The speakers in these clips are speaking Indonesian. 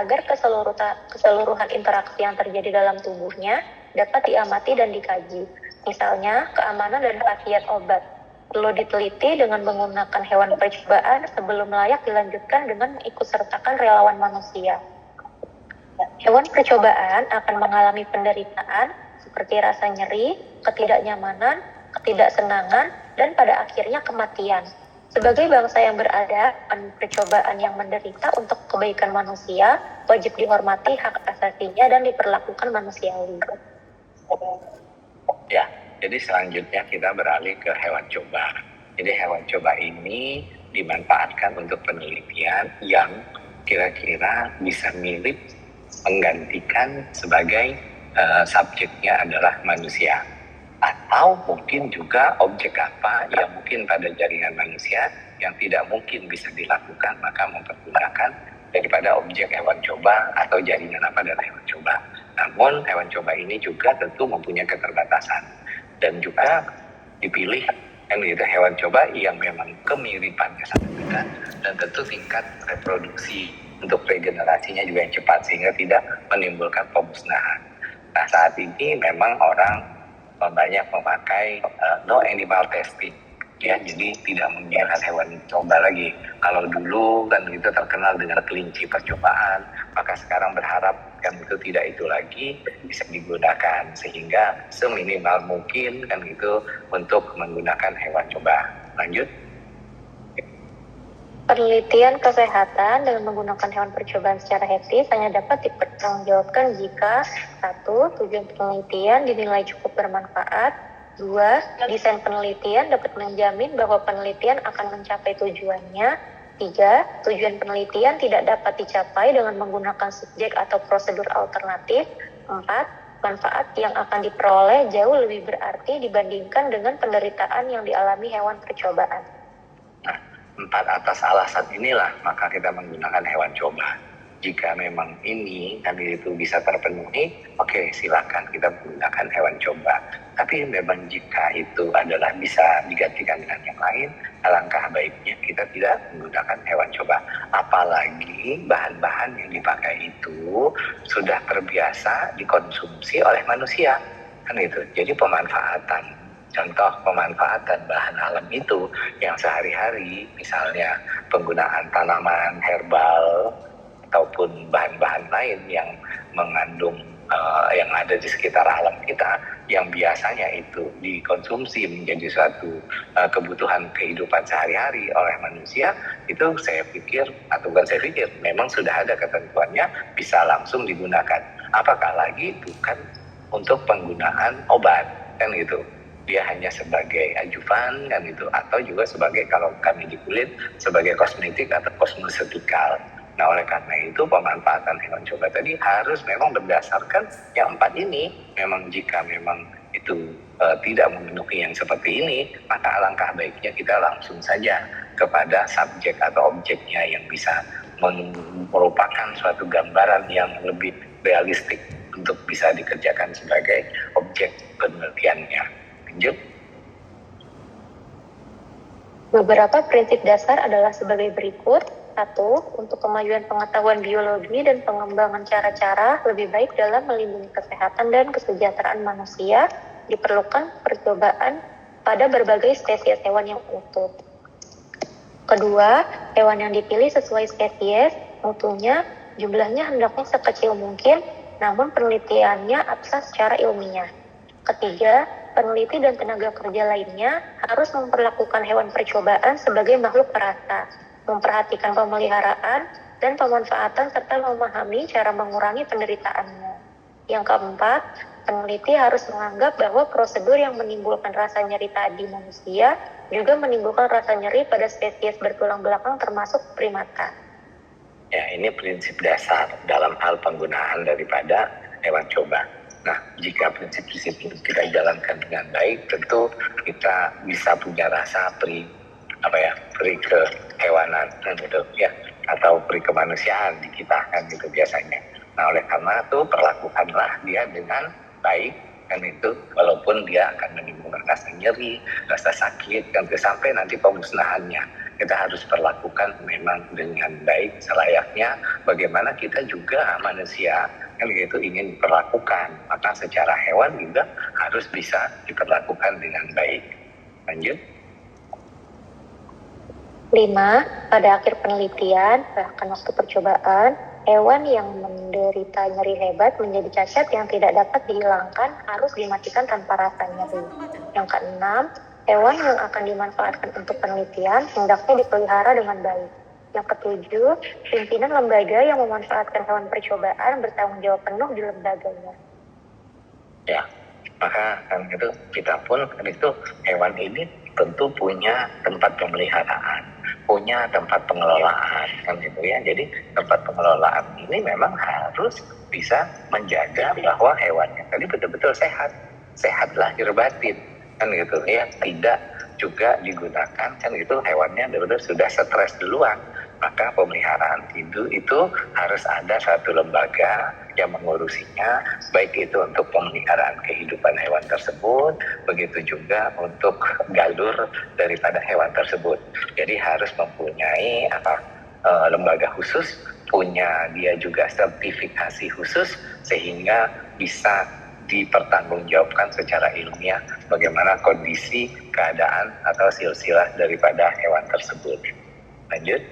agar keseluruhan interaksi yang terjadi dalam tubuhnya dapat diamati dan dikaji. Misalnya, keamanan dan khasiat obat perlu diteliti dengan menggunakan hewan percobaan sebelum layak dilanjutkan dengan mengikutsertakan relawan manusia. Hewan percobaan akan mengalami penderitaan seperti rasa nyeri, ketidaknyamanan, ketidaksenangan, dan pada akhirnya kematian. Sebagai bangsa yang beradab, percobaan yang menderita untuk kebaikan manusia wajib dihormati hak asasinya dan diperlakukan manusiawi. Ya, jadi selanjutnya kita beralih ke hewan coba. Jadi hewan coba ini dimanfaatkan untuk penelitian yang kira-kira bisa mirip menggantikan sebagai subjeknya adalah manusia. Atau mungkin juga objek apa yang mungkin pada jaringan manusia yang tidak mungkin bisa dilakukan, maka mempergunakan daripada objek hewan coba atau jaringan apa dari hewan coba. Namun hewan coba ini juga tentu mempunyai keterbatasan dan juga dipilih hewan coba yang memang kemiripannya sangat dekat dan tentu tingkat reproduksi untuk regenerasinya juga yang cepat sehingga tidak menimbulkan pemusnahan. Nah, saat ini memang orang banyak memakai no animal testing, ya, jadi tidak menggunakan hewan coba lagi. Kalau dulu kan itu terkenal dengan kelinci percobaan, maka sekarang berharap kan tidak itu lagi bisa digunakan sehingga seminimal mungkin kan itu untuk menggunakan hewan coba. Lanjut. Penelitian kesehatan dengan menggunakan hewan percobaan secara etis hanya dapat dipertanggungjawabkan jika 1. Tujuan penelitian dinilai cukup bermanfaat, 2. Desain penelitian dapat menjamin bahwa penelitian akan mencapai tujuannya, 3. Tujuan penelitian tidak dapat dicapai dengan menggunakan subjek atau prosedur alternatif, 4. Manfaat yang akan diperoleh jauh lebih berarti dibandingkan dengan penderitaan yang dialami hewan percobaan. 4 atas alasan inilah maka kita menggunakan hewan coba. Jika memang ini tadi itu bisa terpenuhi, oke, silakan kita menggunakan hewan coba. Tapi memang jika itu adalah bisa digantikan dengan yang lain, alangkah baiknya kita tidak menggunakan hewan coba. Apalagi bahan-bahan yang dipakai itu sudah terbiasa dikonsumsi oleh manusia, kan itu. Jadi pemanfaatan. Contoh pemanfaatan bahan alam itu yang sehari-hari, misalnya penggunaan tanaman herbal ataupun bahan-bahan lain yang mengandung yang ada di sekitar alam kita, yang biasanya itu dikonsumsi menjadi suatu kebutuhan kehidupan sehari-hari oleh manusia, itu saya pikir, atau bukan saya pikir, memang sudah ada ketentuannya bisa langsung digunakan. Apakah lagi bukan untuk penggunaan obat, kan gitu. Dia hanya sebagai ajuvan kan itu, atau juga sebagai, kalau kami di kulit, sebagai kosmetik atau kosmetikal. Nah, oleh karena itu pemanfaatan hewan coba tadi harus memang berdasarkan yang 4 ini. Memang jika memang itu tidak memenuhi yang seperti ini, maka alangkah baiknya kita langsung saja kepada subjek atau objeknya yang bisa merupakan suatu gambaran yang lebih realistik untuk bisa dikerjakan sebagai objek penelitiannya. Lanjut. Beberapa prinsip dasar adalah sebagai berikut. 1. Untuk kemajuan pengetahuan biologi dan pengembangan cara-cara lebih baik dalam melindungi kesehatan dan kesejahteraan manusia, diperlukan percobaan pada berbagai spesies hewan yang utuh. Kedua, hewan yang dipilih sesuai spesies, mutunya, jumlahnya hendaknya sekecil mungkin, namun penelitiannya absah secara ilmiah. Ketiga, peneliti dan tenaga kerja lainnya harus memperlakukan hewan percobaan sebagai makhluk perasa, memperhatikan pemeliharaan dan pemanfaatan serta memahami cara mengurangi penderitaannya. Yang keempat, peneliti harus menganggap bahwa prosedur yang menimbulkan rasa nyeri tadi manusia juga menimbulkan rasa nyeri pada spesies bertulang belakang termasuk primata. Ya, ini prinsip dasar dalam hal penggunaan daripada hewan coba. Nah, jika prinsip-prinsip itu kita jalankan dengan baik, tentu kita bisa punya rasa pri kehewanan kan gitu ya, atau pri kemanusiaan di kita kan gitu biasanya. Nah, oleh karena itu perlakukanlah dia dengan baik kan itu, walaupun dia akan menimbulkan rasa nyeri, rasa sakit kan sampai nanti pemusnahannya. kita harus perlakukan memang dengan baik selayaknya bagaimana kita juga manusia kan gitu ingin diperlakukan, maka secara hewan juga harus bisa diperlakukan dengan baik. Lanjut. 5. Pada akhir penelitian, bahkan waktu percobaan, hewan yang menderita nyeri hebat menjadi cacat yang tidak dapat dihilangkan harus dimatikan tanpa rasa nyeri. Yang keenam, hewan yang akan dimanfaatkan untuk penelitian hendaknya dipelihara dengan baik. Yang ketujuh, pimpinan lembaga yang memanfaatkan hewan percobaan bertanggung jawab penuh di lembaganya. Ya, maka kan itu kita pun kan itu hewan ini tentu punya tempat pemeliharaan, punya tempat pengelolaan kan gitu ya. Jadi tempat pengelolaan ini memang harus bisa menjaga bahwa hewannya tadi betul-betul sehat, sehat lahir batin kan gitu ya, tidak juga digunakan kan itu hewannya betul-betul sudah stres duluan. Maka pemeliharaan itu harus ada satu lembaga yang mengurusinya, baik itu untuk pemeliharaan kehidupan hewan tersebut, begitu juga untuk galur daripada hewan tersebut. Jadi harus mempunyai lembaga khusus, punya dia juga sertifikasi khusus, sehingga bisa dipertanggungjawabkan secara ilmiah bagaimana kondisi, keadaan, atau silsilah daripada hewan tersebut. Lanjut.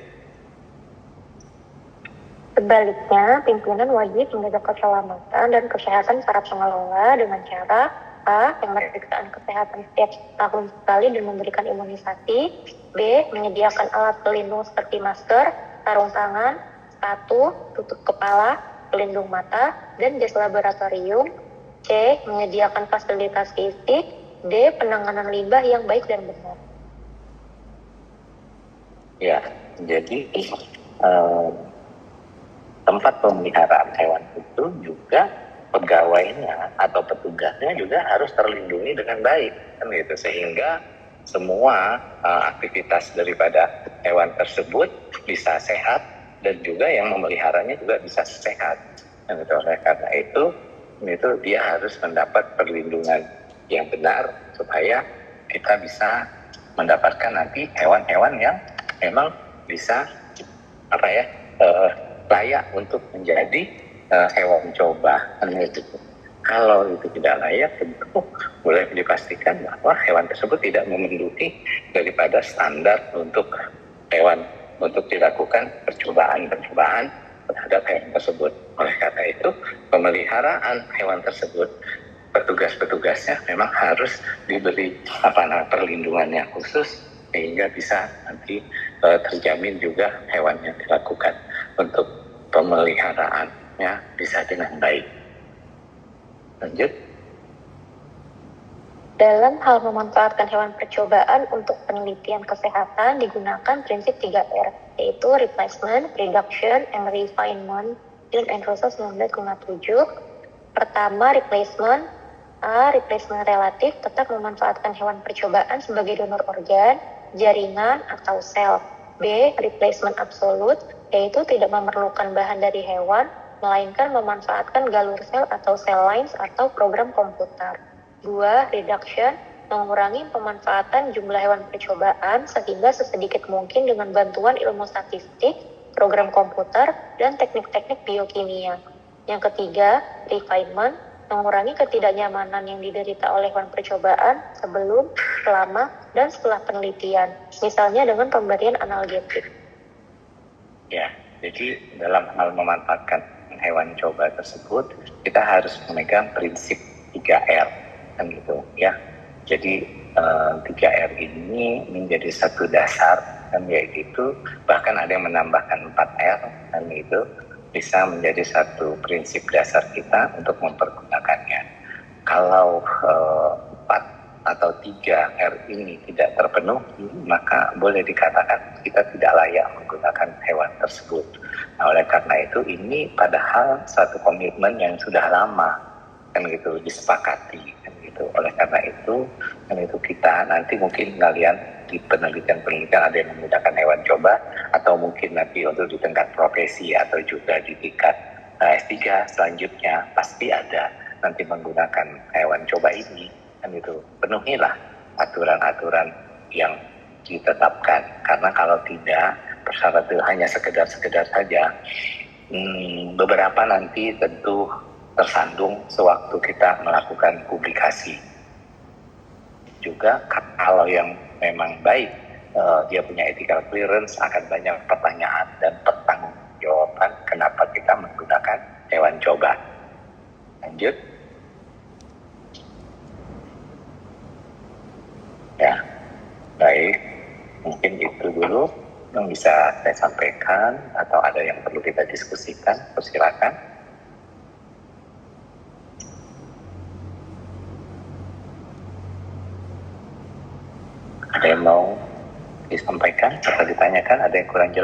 Sebaliknya, pimpinan wajib menjaga keselamatan dan kesehatan para pengelola dengan cara A. Pemeriksaan kesehatan setiap tahun sekali dan memberikan imunisasi. B. Menyediakan alat pelindung seperti masker, sarung tangan, sepatu, tutup kepala, pelindung mata, dan jas laboratorium. C. Menyediakan fasilitas fisik. D. Penanganan limbah yang baik dan benar. Ya, jadi tempat pemeliharaan hewan itu juga pegawainya atau petugasnya juga harus terlindungi dengan baik kan gitu, sehingga semua aktivitas daripada hewan tersebut bisa sehat dan juga yang memeliharanya juga bisa sehat kan gitu. Oleh karena itu dia harus mendapat perlindungan yang benar supaya kita bisa mendapatkan nanti hewan-hewan yang memang bisa layak untuk menjadi hewan coba. Kalau itu tidak layak, tentu boleh dipastikan bahwa hewan tersebut tidak memenuhi daripada standar untuk hewan untuk dilakukan percobaan terhadap hewan tersebut. Oleh karena itu, pemeliharaan hewan tersebut, petugas-petugasnya memang harus diberi perlindungan yang khusus sehingga bisa nanti terjamin juga hewan yang dilakukan untuk pemeliharaannya bisa dengan baik. Lanjut. Dalam hal memanfaatkan hewan percobaan untuk penelitian kesehatan digunakan prinsip 3R, yaitu replacement, reduction, and refinement. John and Russell 1957. Pertama, replacement. A. Replacement relatif, tetap memanfaatkan hewan percobaan sebagai donor organ, jaringan, atau sel. B. Replacement absolute, yaitu tidak memerlukan bahan dari hewan, melainkan memanfaatkan galur sel atau cell lines atau program komputer. 2. Reduction, mengurangi pemanfaatan jumlah hewan percobaan sehingga sesedikit mungkin dengan bantuan ilmu statistik, program komputer, dan teknik-teknik biokimia. Yang ketiga, refinement, mengurangi ketidaknyamanan yang diderita oleh hewan percobaan sebelum, selama, dan setelah penelitian, misalnya dengan pemberian analgetik. Ya, jadi dalam hal memanfaatkan hewan coba tersebut, kita harus memegang prinsip 3R, kan gitu ya. Jadi 3R ini menjadi satu dasar, kan yaitu bahkan ada yang menambahkan 4R, kan gitu, bisa menjadi satu prinsip dasar kita untuk mempergunakannya. Kalau 4 atau 3R ini tidak terpenuhi, maka boleh dikatakan kita tidak layak menggunakan hewan tersebut. Nah, oleh karena itu ini padahal satu komitmen yang sudah lama kan gitu disepakati kan gitu. Oleh karena itu kan itu kita nanti mungkin kalian di penelitian-penelitian ada yang menggunakan hewan coba, atau mungkin nanti untuk di tingkat profesi atau juga di tingkat S3 selanjutnya pasti ada nanti menggunakan hewan coba ini kan itu. Penuhilah aturan-aturan yang ditetapkan. Karena kalau tidak, persyarat itu hanya sekedar saja, beberapa nanti tentu tersandung sewaktu kita melakukan publikasi. Juga kalau yang memang baik, dia punya ethical clearance, akan banyak pertanyaan dan pertanggungjawaban kenapa kita menggunakan hewan coba. Lanjut. Ya, baik. Mungkin itu dulu yang bisa saya sampaikan, atau ada yang perlu kita diskusikan, persilakan. Ada yang mau disampaikan atau ditanyakan, ada yang kurang jelas?